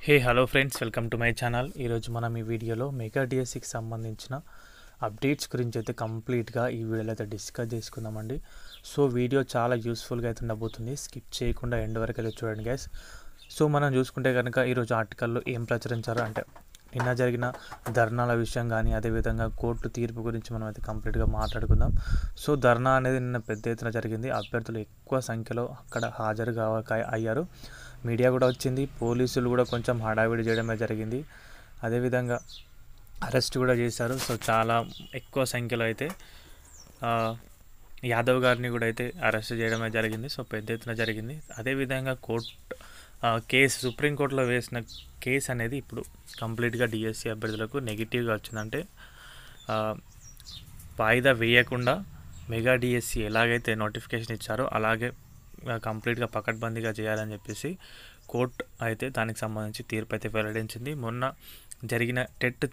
Hello friends, welcome to my channel. ఈరోజు మనం ఈ వీడియోలో మెగా డిఎస్సికి సంబంధించిన అప్డేట్స్ గురించి అయితే కంప్లీట్గా ఈ వీడియోలో అయితే డిస్కస్ చేసుకుందామండి. సో వీడియో చాలా యూస్ఫుల్గా అయితే ఉండబోతుంది, స్కిప్ చేయకుండా ఎండ్ వరకు అయితే చూడండి గైస్. సో మనం చూసుకుంటే కనుక ఈరోజు ఆర్టికల్లో ఏం ప్రచురించారో అంటే నిన్న జరిగిన ధర్నాల విషయం కానీ అదేవిధంగా కోర్టు తీర్పు గురించి మనం అయితే కంప్లీట్గా మాట్లాడుకుందాం. సో ధర్నా అనేది నిన్న పెద్ద ఎత్తున జరిగింది, అభ్యర్థులు ఎక్కువ సంఖ్యలో అక్కడ హాజరు అయ్యారు. మీడియా కూడా వచ్చింది, పోలీసులు కూడా కొంచెం హడావిడి చేయడమే జరిగింది, అదేవిధంగా అరెస్ట్ కూడా చేశారు. సో చాలా ఎక్కువ సంఖ్యలో అయితే యాదవ్ గారిని కూడా అయితే అరెస్ట్ చేయడమే జరిగింది. సో పెద్ద ఎత్తున జరిగింది. అదేవిధంగా కేసు సుప్రీంకోర్టులో వేసిన కేసు అనేది ఇప్పుడు కంప్లీట్గా డిఎస్సి అభ్యర్థులకు నెగిటివ్గా వచ్చిందంటే వాయిదా వేయకుండా మెగా డిఎస్సి ఎలాగైతే నోటిఫికేషన్ ఇచ్చారో అలాగే కంప్లీట్గా పకడ్బందీగా చేయాలని చెప్పేసి కోర్టు అయితే దానికి సంబంధించి తీర్పు అయితే వెల్లడించింది. మొన్న జరిగిన టెట్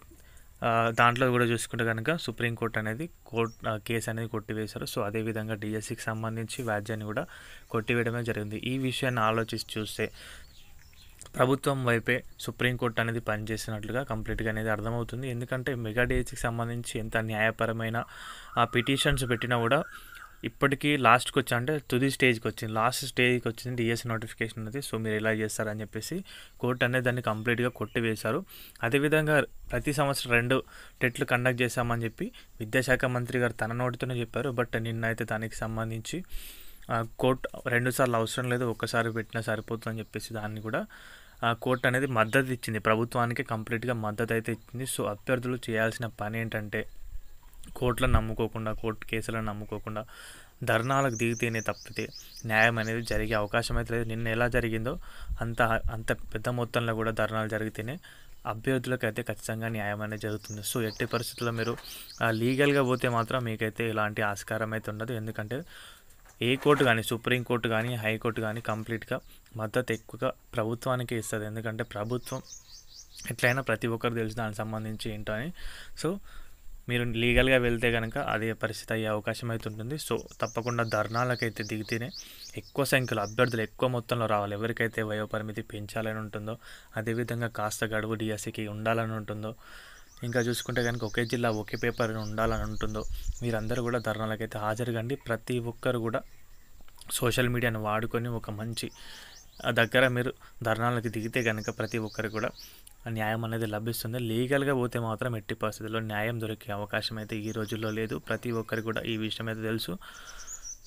దాంట్లో కూడా చూసుకుంటే కనుక సుప్రీంకోర్టు అనేది కేసు అనేది కొట్టివేశారు. సో అదేవిధంగా డిఎస్సికి సంబంధించి వ్యాజ్యాన్ని కూడా కొట్టివేయడమే జరిగింది. ఈ విషయాన్ని ఆలోచించి చూస్తే ప్రభుత్వం వైపే సుప్రీంకోర్టు అనేది పనిచేసినట్లుగా కంప్లీట్గా అనేది అర్థమవుతుంది. ఎందుకంటే మెగా డిఎస్సికి సంబంధించి ఎంత న్యాయపరమైన పిటిషన్స్ పెట్టినా కూడా ఇప్పటికీ లాస్ట్కి వచ్చి అంటే తుది స్టేజ్కి వచ్చింది, లాస్ట్ స్టేజ్కి వచ్చింది డిఎస్సి నోటిఫికేషన్ అనేది. సో మీరు ఎలా చేస్తారని చెప్పేసి కోర్టు అనేది దాన్ని కంప్లీట్గా కొట్టివేశారు. అదేవిధంగా ప్రతి సంవత్సరం 2 టెట్లు కండక్ట్ చేశామని చెప్పి విద్యాశాఖ మంత్రి గారు తన నోటితోనే చెప్పారు. బట్ నిన్న అయితే దానికి సంబంధించి కోర్టు 2 సార్లు అవసరం లేదు, ఒక్కసారి పెట్టినా సరిపోతుందని చెప్పేసి దాన్ని కూడా కోర్టు అనేది మద్దతు ఇచ్చింది, ప్రభుత్వానికి కంప్లీట్గా మద్దతు అయితే ఇచ్చింది. సో అభ్యర్థులు చేయాల్సిన పని ఏంటంటే కోర్టులను నమ్ముకోకుండా, కోర్టు కేసులను నమ్ముకోకుండా ధర్నాలకు దిగితేనే తప్పితే న్యాయం అనేది జరిగే అవకాశం అయితే లేదు. నిన్న ఎలా జరిగిందో అంత పెద్ద మొత్తంలో కూడా ధర్నాలు జరిగితేనే అభ్యర్థులకు అయితే ఖచ్చితంగా న్యాయం అనేది జరుగుతుంది. సో ఎట్టి పరిస్థితుల్లో మీరు లీగల్గా పోతే మాత్రం మీకైతే ఎలాంటి ఆస్కారం అయితే ఉండదు. ఎందుకంటే ఏ కోర్టు కానీ, సుప్రీంకోర్టు కానీ, హైకోర్టు కానీ కంప్లీట్గా మద్దతు ఎక్కువగా ప్రభుత్వానికి ఇస్తుంది. ఎందుకంటే ప్రభుత్వం ఎట్లయినా ప్రతి ఒక్కరు తెలుసు దానికి సంబంధించి ఏంటో అని. సో మీరు లీగల్గా వెళ్తే కనుక అదే పరిస్థితి అయ్యే అవకాశం అయితే ఉంటుంది. సో తప్పకుండా ధర్నాలకైతే దిగితేనే ఎక్కువ సంఖ్యలో అభ్యర్థులు ఎక్కువ మొత్తంలో రావాలి. ఎవరికైతే వయోపరిమితి పెంచాలని ఉంటుందో, అదేవిధంగా కాస్త గడువు డిఎస్సికి ఉండాలని ఉంటుందో, ఇంకా చూసుకుంటే కనుక ఒకే జిల్లా ఒకే పేపర్ ఉండాలని ఉంటుందో మీరందరూ కూడా ధర్నాలకైతే హాజరుగండి. ప్రతి ఒక్కరు కూడా సోషల్ మీడియాను వాడుకొని ఒక మంచి దగ్గర మీరు ధర్నాలకు దిగితే కనుక ప్రతి ఒక్కరు కూడా న్యాయం అనేది లభిస్తుంది. లీగల్గా పోతే మాత్రం ఎట్టి పరిస్థితుల్లో న్యాయం దొరికే అవకాశం అయితే ఈ రోజుల్లో లేదు. ప్రతి ఒక్కరికి కూడా ఈ విషయం అయితే తెలుసు.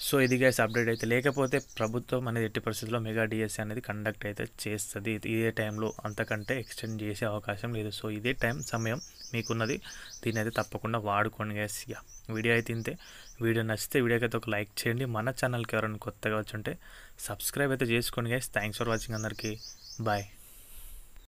సో ఇది గైస్ అప్డేట్ అయితే, లేకపోతే ప్రభుత్వం అనేది ఎట్టి పరిస్థితుల్లో మెగా డిఎస్సి అనేది కండక్ట్ అయితే చేస్తుంది. ఇదే టైంలో అంతకంటే ఎక్స్టెండ్ చేసే అవకాశం లేదు. సో ఇదే సమయం మీకున్నది, దీని అయితే తప్పకుండా వాడుకోండి గైస్. వీడియో అయితే ఇంతే. వీడియో నచ్చితే వీడియోకి అయితే ఒక లైక్ చేయండి. మన ఛానల్కి ఎవరైనా కొత్తగా వచ్చుంటే సబ్స్క్రైబ్ అయితే చేసుకోండి గైస్. థ్యాంక్స్ ఫర్ వాచింగ్ అందరికీ. బాయ్.